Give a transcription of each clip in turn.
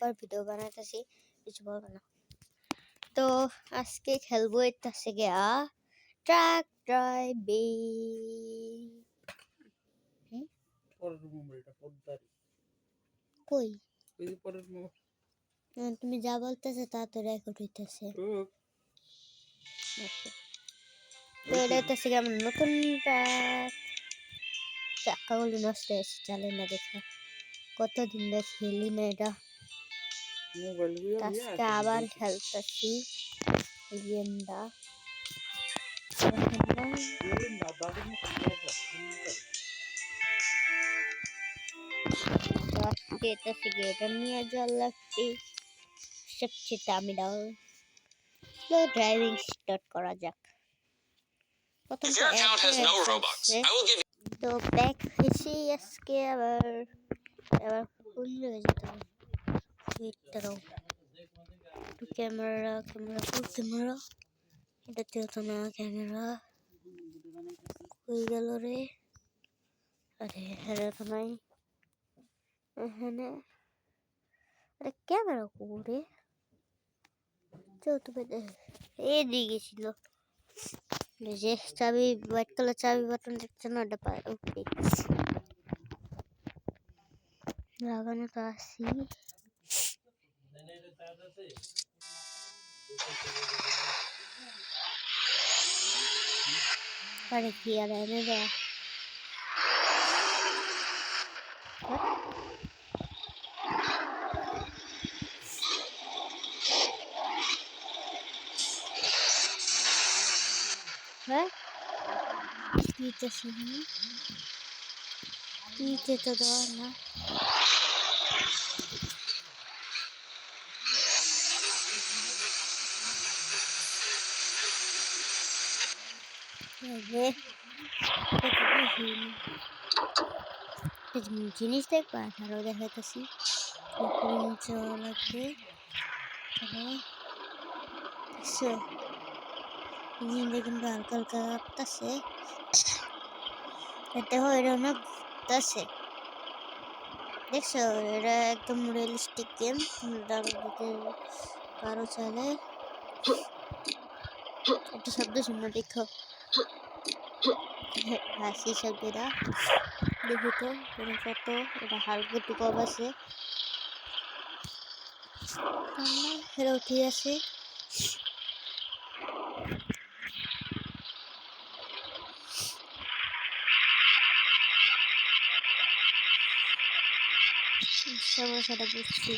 আবার ভিডিও বানাইতেছি, কিছু বলবো না। তো আজকে খেলবো এটা হচ্ছে গিয়া ট্রাক ড্রাইভিং। কই তুমি যা বলতেছে তা তো রেকর্ড হইতেছে। তো এটা হচ্ছে গিয়া আমার নতুন ট্রাক। চাকাগুলি নষ্ট হয়েছে, চালে না দেখা কতদিন ধরে খেলি না এটা। আজকে আবার খেলতেছি গেমটা। আজকে এটা থেকে এটা নিয়ে যাওয়ার লাগবে। সবচেয়ে দামি ডাল স্লো ড্রাইভিং স্টার্ট করা যাক। প্রথম তো ব্যাক হয়েছি আজকে আবার ফুল হয়ে যেতে হবে। ক্যামেরা ফুল ক্যামেরা, এটাতে হতো না ক্যামেরা, কই গেল রে? আরে এটা তো নাই এখানে। আরে ক্যামেরা করে চৌথ এদিকে ছিল যে চাবি, হোয়াইট কালার চাবি বাটন দেখছেন ওটা পায়। ওকে লাগানো তো আসি। আরে কি আর এনে দেয় হ্যাঁ দিতে তো দেওয়া না। জিনিস দেখবা আরো দেখাইতেছি নিচে লাগবে। ইঞ্জিনটা কিন্তু হালকা হালকা কাঁপতেছে। দেখো এটা অনেক ঘুরতেছে, দেখছো? এটা একদম রিয়েলিস্টিক গেম, দিতে পারো চাইলে। একটা শব্দ শুনে দেখো, হাসি শব্দটা দেখো তো কত। এটা হালকা একটু কম আছে, এটা ঠিক আছে। সমস্যাটা বুঝছি।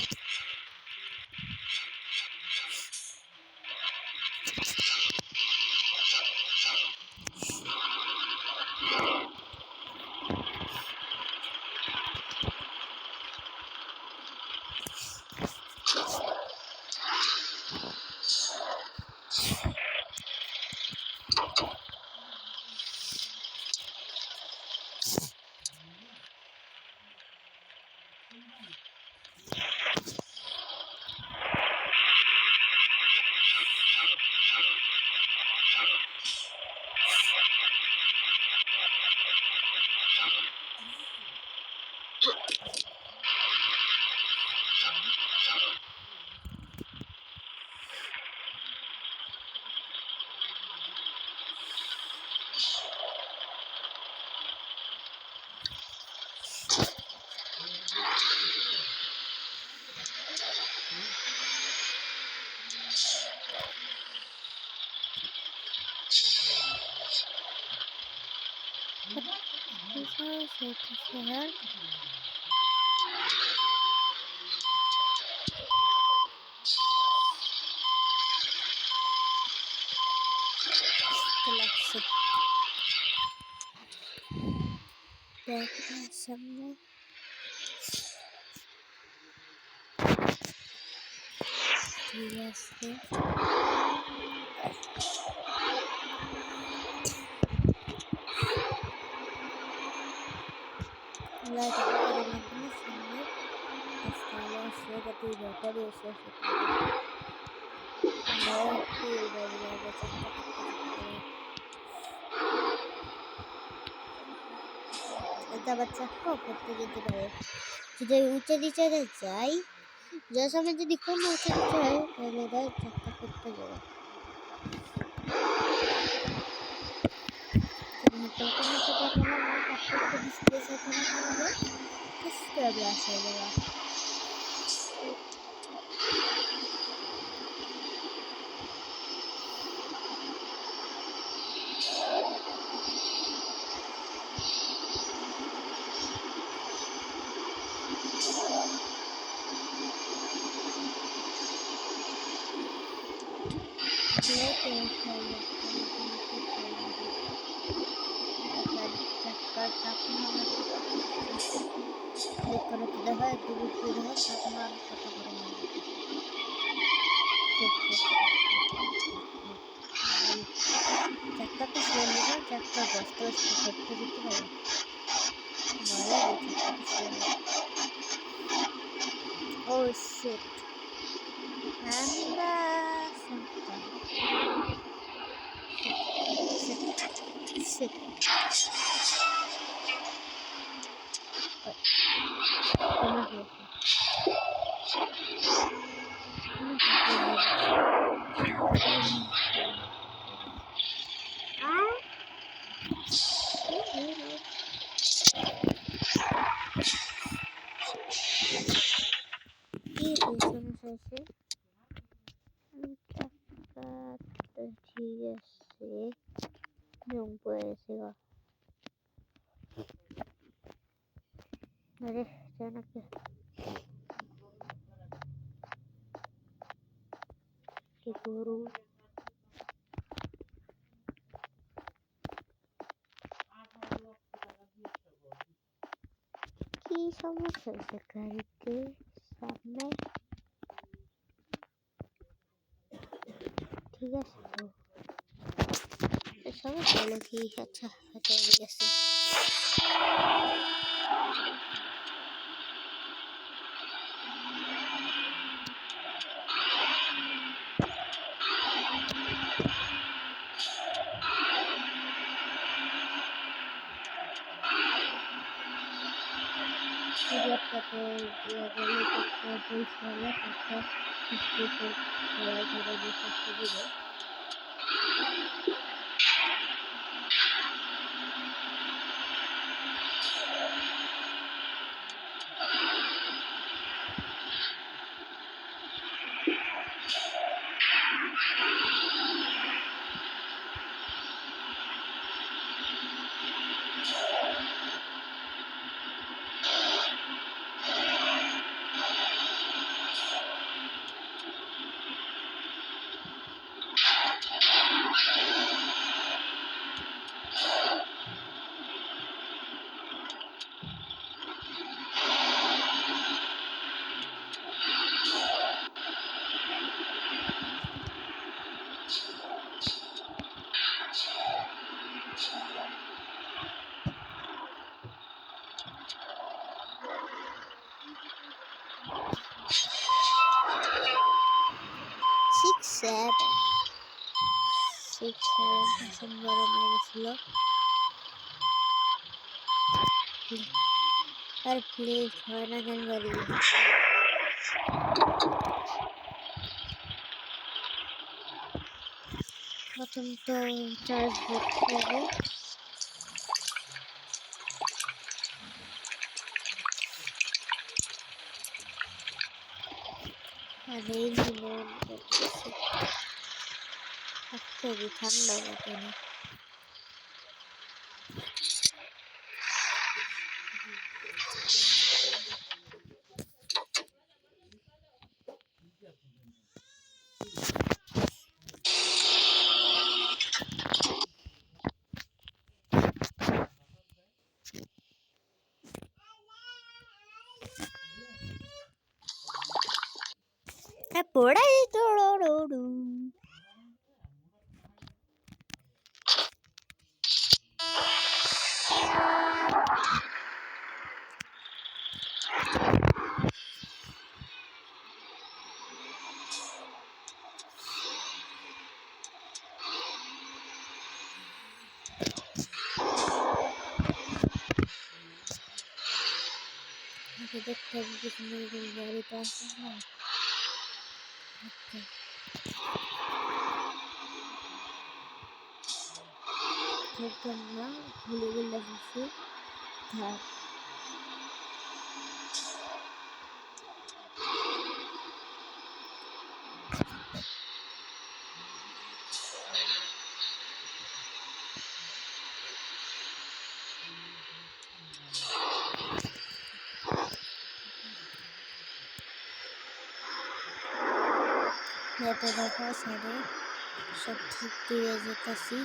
সামনে ঠিক আছে। লাইট করে নেবেন সামনে আজকাল আসলে কত ব্যাটারি আছে এটা আবার চাক্কা করতে যেতে পারে। যদি উঁচে নিচে যাই जैसा मैं जो दिखो ना अच्छा है पहले इधर चक्कर करते जाओ तो मैं पता करना मैं आपको डिस्प्ले से करना होगा किस तरह ब्लास्ट हो जाएगा चक्कर तापमान लेकर देखा दूर दूर है तापमान पता करेंगे चक्कर तो सोने का चक्कर बस्ते बस्ते करते रहते हैं मारा oh shit anda shit Não puede ser. अरे अचानक কি করু কি সমস্যা হয়েছে গাড়িতে সামনে ঠিক আছে তো সমস্যা হলো কি আচ্ছা আচ্ছা ঠিক আছে সুন্দর ছিল আর প্লিজ হয় না কেন গাড়ি প্রথম তো চার্জ করতে হবে আর এই মিলন খুবই ঠান্ডা লাগে না পড়াই তো দেখতে হবে পিছনে কোনো গাড়ি তো আসে না। দেখতাম না ভুলে গেলে ফেলছি। থাক ম্যাপে দেখো সাইডে সব ঠিক দিয়ে যেতেছি।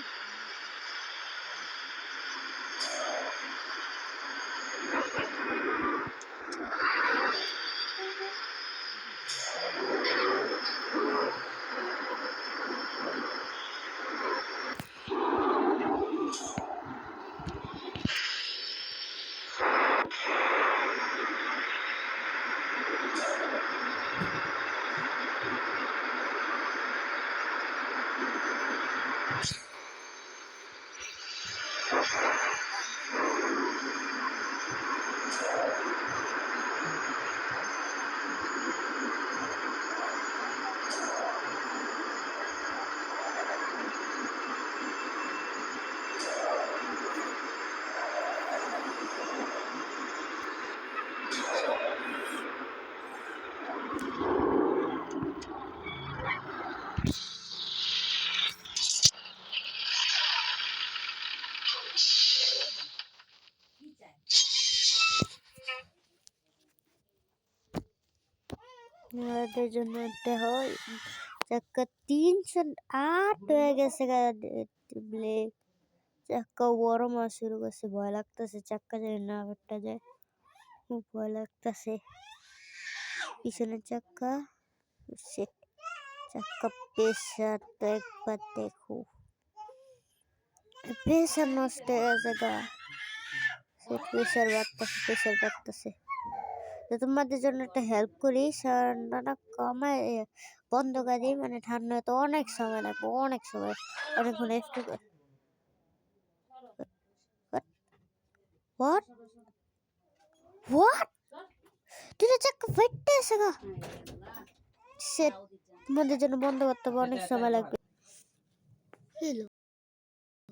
আমাদের জন্য দেখো চাক্কা 308 হয়ে গেছে। ব্লেক চাক্কা গরম হওয়া শুরু করছে। ভয় লাগতেছে চাক্কা যদি না ফাটা যায়, খুব ভয় লাগতেছে। পিছনের চাক্কা চাক্কা প্রেসার তো একবার দেখো, প্রেসার নষ্ট হয়ে গেছে। প্রেসার বাড়তেছে। তো তোমাদের জন্য একটা হেল্প করি, ঠান্ডাটা কমায় বন্ধ করে দিই, মানে ঠান্ডা তো অনেক সময় লাগবে, অনেকক্ষণ একটু হোয়াট দুটো চাক্কা ফাটতে আছে গা। তোমাদের জন্য বন্ধ করতে হবে, অনেক সময় লাগবে।